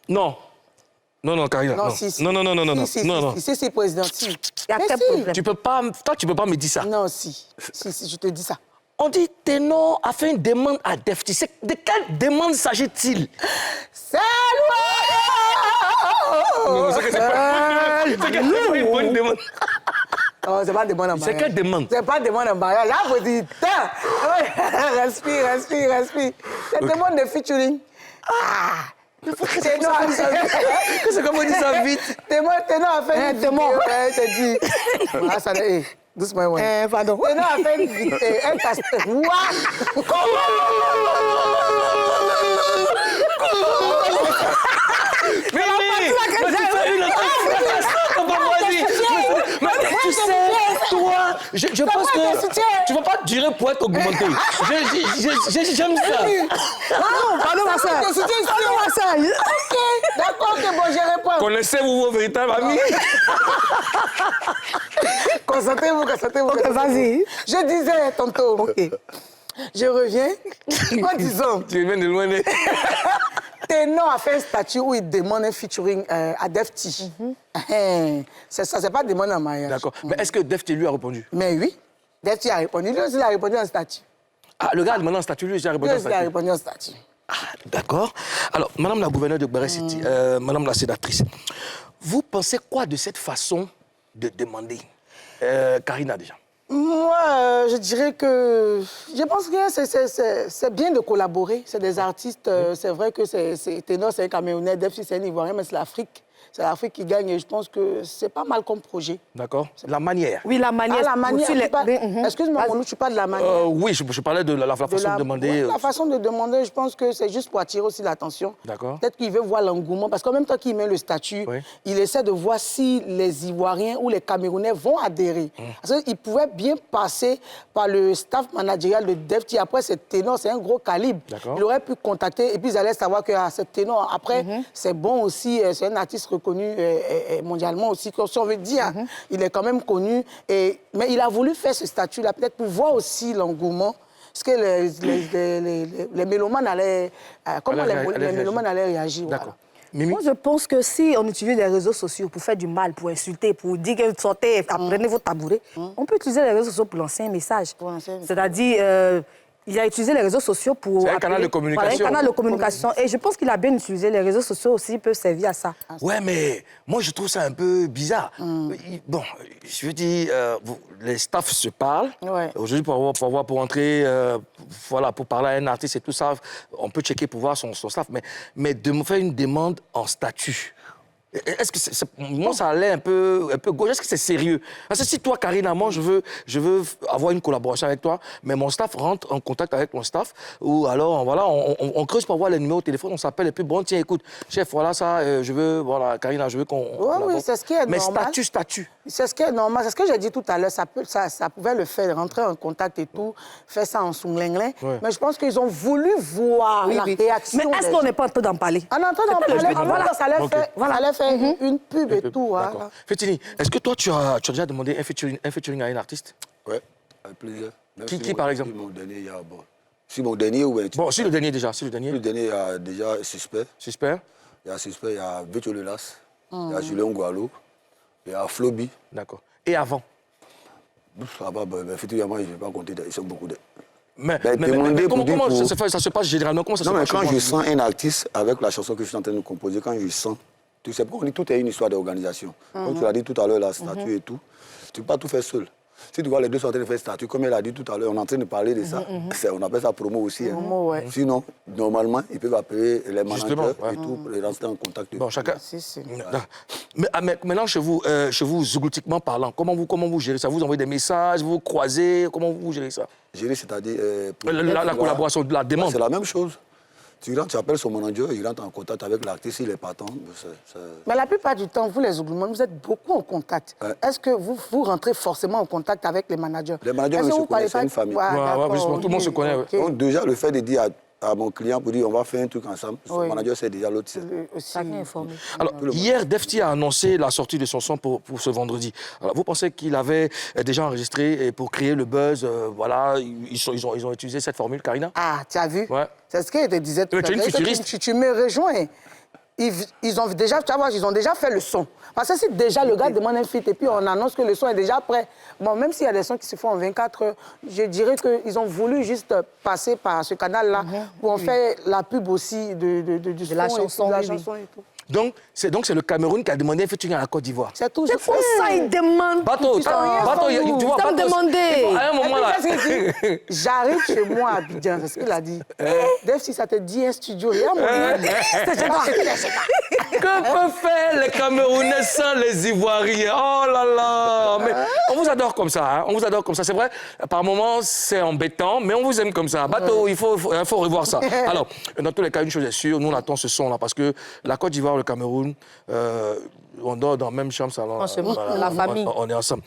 Non. Non, Karina. Non, Non, si. non, Si, président, si. Il y a quel problème? Tu peux pas me dire ça. Non, si, je te dis ça. On dit Ténor a fait une demande à Defty. De quelle demande s'agit-il? C'est loin. C'est une bonne demande. Oh, c'est pas de demande en mariage. C'est quelle demande? C'est pas de demande en mariage. Là, vous dites, respire. C'est une demande de featuring. Ah! C'est comme on dit ça vite. Ténor a fait une vidéo. T'as dit. Ah, ça doucement, ouais. Pardon. Ténor a fait une vidéo. Un casse-tête. Tu sais, toi, je pense que tu ne vas pas durer pour être augmenté. J'aime ça. Pardon, ma soeur. Ok, d'accord, que bon, je réponds. Connaissez-vous vos véritables amis? Concentrez-vous. Ok, vas-y. Je disais tantôt. Ok. Je reviens en disant. Tu viens de loin. Ténor a fait un statut où il demande un featuring à Defty. Ça, c'est pas demande en mariage. D'accord. Mais est-ce que Defty lui a répondu? Mais oui. Defty a répondu. Lui aussi, il a répondu en statut. Ah, le gars a demandé un statut, lui aussi a répondu en Lui aussi, il a statut. répondu en statut. Ah, d'accord. Alors, Madame la gouverneure de Barré City, Madame la sénatrice, vous pensez quoi de cette façon de demander? Karina, déjà. Moi, je dirais que... Je pense que c'est bien de collaborer. C'est des artistes. C'est vrai que Ténor, c'est un Camerounais. Defty, c'est un Ivoirien, mais c'est l'Afrique. C'est l'Afrique qui gagne et je pense que c'est pas mal comme projet. D'accord. La manière. Oui, la manière. Ah, la manière. Excuse-moi, Mounou, tu parles de la manière. Oui, je parlais de la façon de demander. La façon de demander, je pense que c'est juste pour attirer aussi l'attention. D'accord. Peut-être qu'il veut voir l'engouement, parce qu'en même temps qu'il met le statut, il essaie de voir si les Ivoiriens ou les Camerounais vont adhérer. Parce qu'il pouvait bien passer par le staff managérial de Defty. Après, c'est Ténor, c'est un gros calibre. Il aurait pu contacter et puis ils allaient savoir que c'est Ténor. Après, c'est bon aussi, c'est un artiste reconnu mondialement aussi, si on veut dire. Il est quand même connu. Mais il a voulu faire ce statut-là, peut-être pour voir aussi l'engouement. Est-ce que les mélomanes allaient... Comment les mélomanes allaient réagir? D'accord. Voilà. Moi, je pense que si on utilise les réseaux sociaux pour faire du mal, pour insulter, pour dire que sortez, apprenez vos tabourets, on peut utiliser les réseaux sociaux pour lancer un message. C'est-à-dire... il a utilisé les réseaux sociaux pour... C'est un canal de communication. Voilà, un canal de communication. Et je pense qu'il a bien utilisé les réseaux sociaux aussi, peuvent servir à ça. Ouais, mais moi, je trouve ça un peu bizarre. Bon, je veux dire, les staffs se parlent. Aujourd'hui, pour entrer, voilà, pour parler à un artiste et tout ça, on peut checker pour voir son staff. Mais de me faire une demande en statut... Est-ce que moi, ça allait un peu gauche? Est-ce que c'est sérieux? Parce que si toi, Karina, moi, je veux avoir une collaboration avec toi, mais mon staff rentre en contact avec mon staff, ou alors, voilà, on creuse pour avoir les numéros de téléphone, on s'appelle, et puis bon, tiens, écoute, chef, voilà ça, je veux, voilà, Karina, je veux qu'on... Oui, c'est ce qui est normal. Mais statut. C'est ce qui est normal. C'est ce que j'ai dit tout à l'heure. Ça pouvait le faire, rentrer en contact et tout, faire ça en sounglinglin. Mais je pense qu'ils ont voulu voir la réaction. Mais est-ce qu'on n'est pas en train d'en parler? On est en train d'en parler. Ça allait faire une pub et tout. D'accord. Fétini, est-ce que toi, tu as déjà demandé un featuring à un artiste? Oui, avec plaisir. Qui par exemple? Mon dernier, il y a... Si mon dernier ou... Bon, si le dernier déjà, si le dernier. Le dernier, il y a déjà Suspect. Suspect. Il y a Suspect, il y a Vito Lelas, il y a Julien Gualo, il y a Floby. D'accord. Et avant? Avant, effectivement, je ne vais pas compter, ils sont beaucoup de... Mais comment ça se passe généralement? Comment ça se passe? Non, mais quand je sens un artiste avec la chanson que je suis en train de composer, quand je sens... Tu sais, on dit tout est une histoire d'organisation. Comme tu l'as dit tout à l'heure, la statue et tout, tu ne peux pas tout faire seul. Si tu vois les deux sont en train de faire statue, comme elle a dit tout à l'heure, on est en train de parler de ça. On appelle ça promo aussi. Sinon, normalement, ils peuvent appeler les managers et tout pour les rentrer en contact. Bon, chacun. Mais maintenant, chez vous, zouglutiquement parlant, comment vous gérez ça? Vous envoyez des messages, vous croisez, comment vous gérez ça? Gérer, c'est-à-dire... la collaboration, la demande. C'est la même chose. Tu rentres, tu appelles son manager, il rentre en contact avec l'artiste, il est partant. Mais la plupart du temps, vous les Ougloumanes, vous êtes beaucoup en contact. Est-ce que vous rentrez forcément en contact avec les managers? Les managers se connaissent, c'est une famille. Tout le monde se connaît. Donc déjà, le fait de dire à mon client pour dire on va faire un truc ensemble, son manager sait déjà l'autre. Chacun informé. Alors, hier, Defty a annoncé la sortie de son son pour ce vendredi. Alors, vous pensez qu'il avait déjà enregistré et pour créer le buzz, voilà, ils ont utilisé cette formule, Karina? Ah, tu as vu? Ouais. C'est ce que je te disais tout à l'heure. Tu es une futuriste. Tu me rejoins. ils ont déjà, tu vois, ils ont déjà fait le son. Parce que si déjà le gars demande un feat et puis on annonce que le son est déjà prêt, bon, même s'il y a des sons qui se font en 24 heures, je dirais qu'ils ont voulu juste passer par ce canal-là où on fait la pub aussi de la chanson. Et tout. Donc, c'est le Cameroun qui a demandé un featuring à la Côte d'Ivoire. C'est tout. C'est pour ça ils demandent. Bateau, tu vois, Bateau, demander. À un moment là. J'arrive chez moi à Abidjan, c'est ce qu'il a dit. Def, si ça te dit un studio, là, mon Que peuvent faire les Camerounais sans les Ivoiriens? Oh là là! Mais on vous adore comme ça, hein? On vous adore comme ça. C'est vrai, par moments, c'est embêtant, mais on vous aime comme ça. Bateau, il faut revoir ça. Alors, dans tous les cas, une chose est sûre, nous, on attend ce son-là, parce que la Côte d'Ivoire, le Cameroun, on dort dans la même chambre, salon. La famille. On est ensemble.